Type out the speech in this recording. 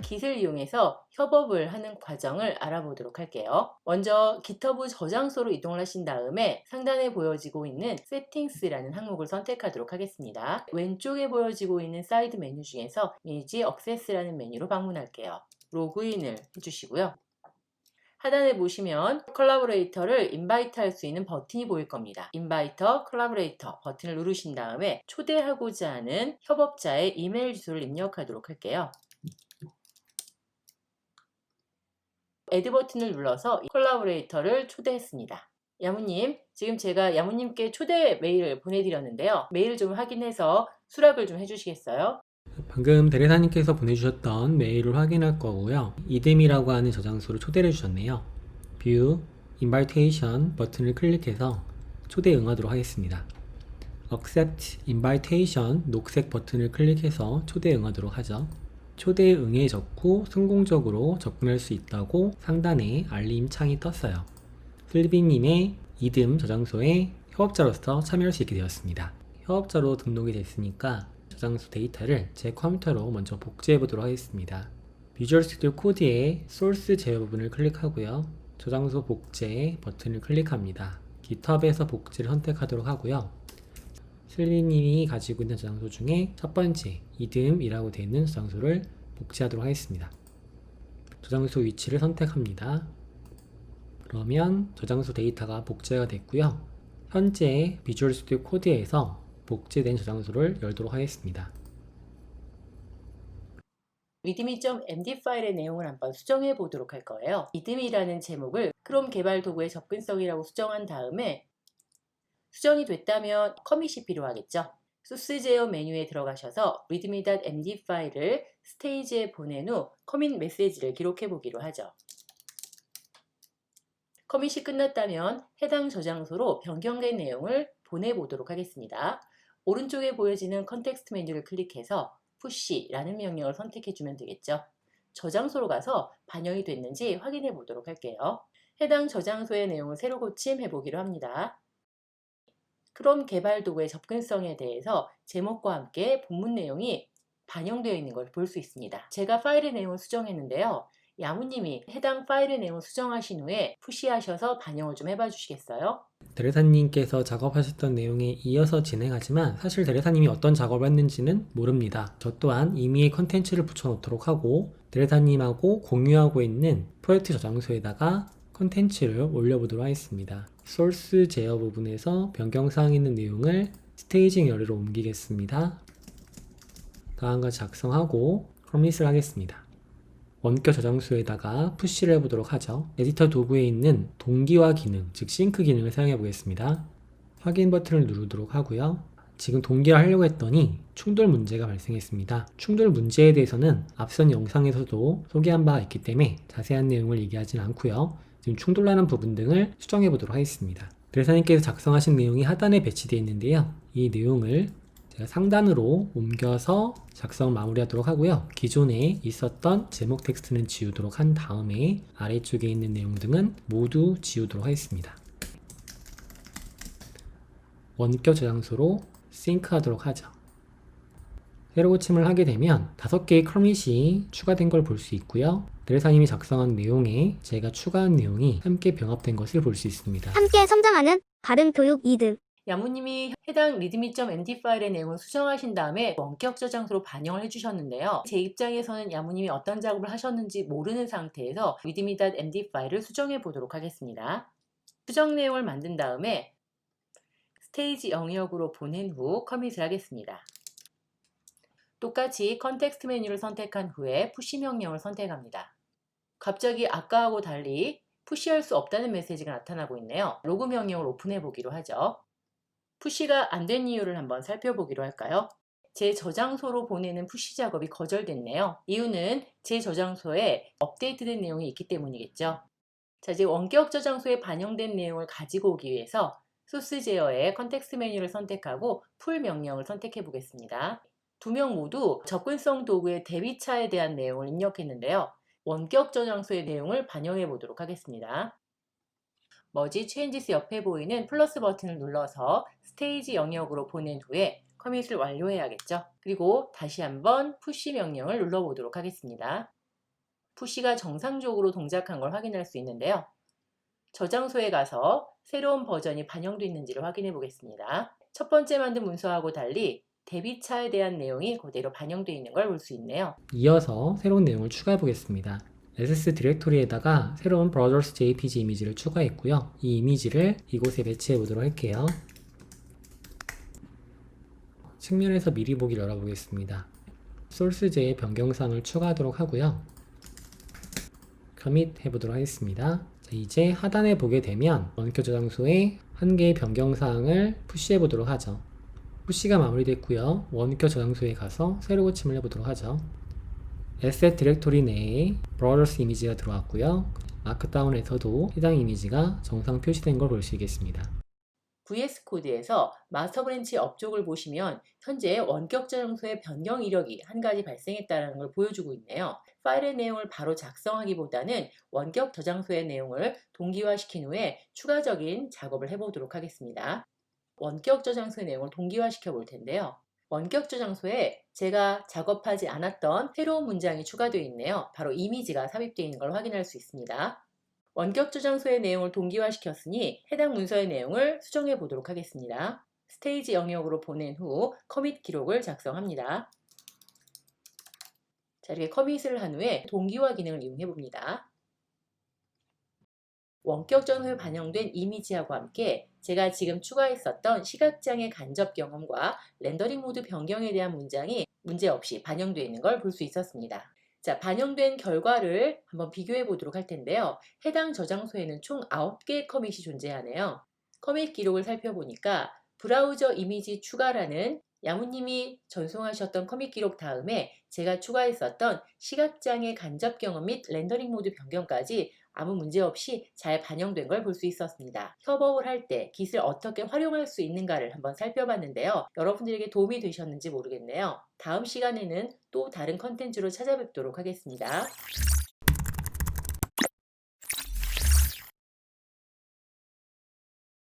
Git을 이용해서 협업을 하는 과정을 알아보도록 할게요. 먼저 GitHub 저장소로 이동을 하신 다음에 상단에 보여지고 있는 Settings라는 항목을 선택하도록 하겠습니다. 왼쪽에 보여지고 있는 사이드 메뉴 중에서 Manage Access라는 메뉴로 방문할게요. 로그인을 해주시고요. 하단에 보시면 컬라보레이터를 인바이트 할 수 있는 버튼이 보일 겁니다. 인바이터 컬라보레이터 버튼을 누르신 다음에 초대하고자 하는 협업자의 이메일 주소를 입력하도록 할게요. 애드 버튼을 눌러서 컬라보레이터를 초대했습니다. 야무님, 지금 제가 야무님께 초대 메일을 보내드렸는데요. 메일 좀 확인해서 수락을 좀 해주시겠어요? 방금 대리사님께서 보내주셨던 메일을 확인할 거고요. 이듬이라고 하는 저장소로 초대를 해주셨네요. View, Invitation 버튼을 클릭해서 초대에 응하도록 하겠습니다. Accept Invitation 녹색 버튼을 클릭해서 초대에 응하도록 하죠. 초대에 응해졌고 성공적으로 접근할 수 있다고 상단에 알림 창이 떴어요. 슬비님의 이듬 저장소에 협업자로서 참여할 수 있게 되었습니다. 협업자로 등록이 됐으니까 저장소 데이터를 제 컴퓨터로 먼저 복제해 보도록 하겠습니다. 비주얼 스튜디오 코드의 소스 제어 부분을 클릭하고요. 저장소 복제 버튼을 클릭합니다. GitHub에서 복제를 선택하도록 하고요. 슬리님이 가지고 있는 저장소 중에 첫 번째 이듬이라고 되어 있는 저장소를 복제하도록 하겠습니다. 저장소 위치를 선택합니다. 그러면 저장소 데이터가 복제가 됐고요. 현재 비주얼 스튜디오 코드에서 복제된 저장소를 열도록 하겠습니다. readme.md 파일의 내용을 한번 수정해 보도록 할 거예요. readme라는 제목을 크롬 개발 도구의 접근성이라고 수정한 다음에 수정이 됐다면 커밋이 필요하겠죠. 소스 제어 메뉴에 들어가셔서 readme.md 파일을 스테이지에 보낸 후 커밋 메시지를 기록해 보기로 하죠. 커밋이 끝났다면 해당 저장소로 변경된 내용을 보내보도록 하겠습니다. 오른쪽에 보여지는 컨텍스트 메뉴를 클릭해서 push라는 명령을 선택해 주면 되겠죠. 저장소로 가서 반영이 됐는지 확인해 보도록 할게요. 해당 저장소의 내용을 새로 고침해 보기로 합니다. 크롬 개발 도구의 접근성에 대해서 제목과 함께 본문 내용이 반영되어 있는 걸 볼 수 있습니다. 제가 파일의 내용을 수정했는데요. 야무님이 해당 파일의 내용을 수정하신 후에 푸시하셔서 반영을 좀 해봐 주시겠어요? 대리사님께서 작업하셨던 내용에 이어서 진행하지만 사실 대리사님이 어떤 작업을 했는지는 모릅니다. 저 또한 임의의 컨텐츠를 붙여놓도록 하고 대리사님하고 공유하고 있는 프로젝트 저장소에다가 컨텐츠를 올려보도록 하겠습니다. 소스 제어 부분에서 변경사항 있는 내용을 스테이징 열이로 옮기겠습니다. 다음과 작성하고 커밋을 하겠습니다. 원격 저장소에다가 푸시를 해보도록 하죠. 에디터 도구에 있는 동기화 기능, 즉 싱크 기능을 사용해 보겠습니다. 확인 버튼을 누르도록 하고요. 지금 동기화 하려고 했더니 충돌 문제가 발생했습니다. 충돌 문제에 대해서는 앞선 영상에서도 소개한 바가 있기 때문에 자세한 내용을 얘기하진 않고요. 지금 충돌나는 부분 등을 수정해 보도록 하겠습니다. 대리사님께서 작성하신 내용이 하단에 배치되어 있는데요. 이 내용을 제가 상단으로 옮겨서 작성 마무리하도록 하고요. 기존에 있었던 제목 텍스트는 지우도록 한 다음에 아래쪽에 있는 내용 등은 모두 지우도록 하겠습니다. 원격 저장소로 싱크하도록 하죠. 새로 고침을 하게 되면 5개의 커밋이 추가된 걸 볼 수 있고요. 대리사님이 작성한 내용에 제가 추가한 내용이 함께 병합된 것을 볼 수 있습니다. 함께 성장하는 발음 교육 이듬. 야무님이 해당 readme.md 파일의 내용을 수정하신 다음에 원격 저장소로 반영을 해주셨는데요. 제 입장에서는 야무님이 어떤 작업을 하셨는지 모르는 상태에서 readme.md 파일을 수정해 보도록 하겠습니다. 수정 내용을 만든 다음에 스테이지 영역으로 보낸 후 커밋을 하겠습니다. 똑같이 컨텍스트 메뉴를 선택한 후에 푸시 명령을 선택합니다. 갑자기 아까하고 달리 푸시할 수 없다는 메시지가 나타나고 있네요. 로그 명령을 오픈해 보기로 하죠. 푸시가 안 된 이유를 한번 살펴보기로 할까요? 제 저장소로 보내는 푸시 작업이 거절됐네요. 이유는 제 저장소에 업데이트된 내용이 있기 때문이겠죠. 자, 이제 원격 저장소에 반영된 내용을 가지고 오기 위해서 소스 제어의 컨텍스트 메뉴를 선택하고 풀 명령을 선택해 보겠습니다. 두 명 모두 접근성 도구의 대비차에 대한 내용을 입력했는데요. 원격 저장소의 내용을 반영해 보도록 하겠습니다. 머지 체인지스 옆에 보이는 플러스 버튼을 눌러서 스테이지 영역으로 보낸 후에 커밋을 완료해야겠죠. 그리고 다시 한번 푸시 명령을 눌러보도록 하겠습니다. 푸시가 정상적으로 동작한 걸 확인할 수 있는데요. 저장소에 가서 새로운 버전이 반영되어 있는지를 확인해 보겠습니다. 첫 번째 만든 문서하고 달리 대비차에 대한 내용이 그대로 반영되어 있는 걸 볼 수 있네요. 이어서 새로운 내용을 추가해 보겠습니다. SS 디렉토리에다가 새로운 brothers jpg 이미지를 추가했고요. 이 이미지를 이곳에 배치해 보도록 할게요. 측면에서 미리 보기를 열어보겠습니다. 소스제의 변경사항을 추가하도록 하고요. 커밋 해보도록 하겠습니다. 자, 이제 하단에 보게 되면 원격 저장소에 한 개의 변경사항을 푸시해 보도록 하죠. 푸시가 마무리됐고요. 원격 저장소에 가서 새로 고침을 해보도록 하죠. Asset 디렉토리 내에 brothers 이미지가 들어왔고요. 마크다운에서도 해당 이미지가 정상 표시된 걸 볼 수 있겠습니다. VS 코드에서 마스터 브랜치 업적을 보시면 현재 원격 저장소의 변경 이력이 한 가지 발생했다는 걸 보여주고 있네요. 파일의 내용을 바로 작성하기보다는 원격 저장소의 내용을 동기화시킨 후에 추가적인 작업을 해보도록 하겠습니다. 원격 저장소의 내용을 동기화시켜 볼 텐데요. 원격 저장소에 제가 작업하지 않았던 새로운 문장이 추가되어 있네요. 바로 이미지가 삽입되어 있는 걸 확인할 수 있습니다. 원격 저장소의 내용을 동기화시켰으니 해당 문서의 내용을 수정해 보도록 하겠습니다. 스테이지 영역으로 보낸 후 커밋 기록을 작성합니다. 자, 이렇게 커밋을 한 후에 동기화 기능을 이용해 봅니다. 원격 저장소에 반영된 이미지하고 함께 제가 지금 추가했었던 시각장애 간접 경험과 렌더링 모드 변경에 대한 문장이 문제없이 반영되어 있는 걸 볼 수 있었습니다. 자, 반영된 결과를 한번 비교해 보도록 할 텐데요. 해당 저장소에는 총 9개의 커밋이 존재하네요. 커밋 기록을 살펴보니까 브라우저 이미지 추가라는 야무님이 전송하셨던 커밋 기록 다음에 제가 추가했었던 시각장애 간접 경험 및 렌더링 모드 변경까지 아무 문제 없이 잘 반영된 걸 볼 수 있었습니다. 협업을 할 때 깃을 어떻게 활용할 수 있는가를 한번 살펴봤는데요. 여러분들에게 도움이 되셨는지 모르겠네요. 다음 시간에는 또 다른 컨텐츠로 찾아뵙도록 하겠습니다.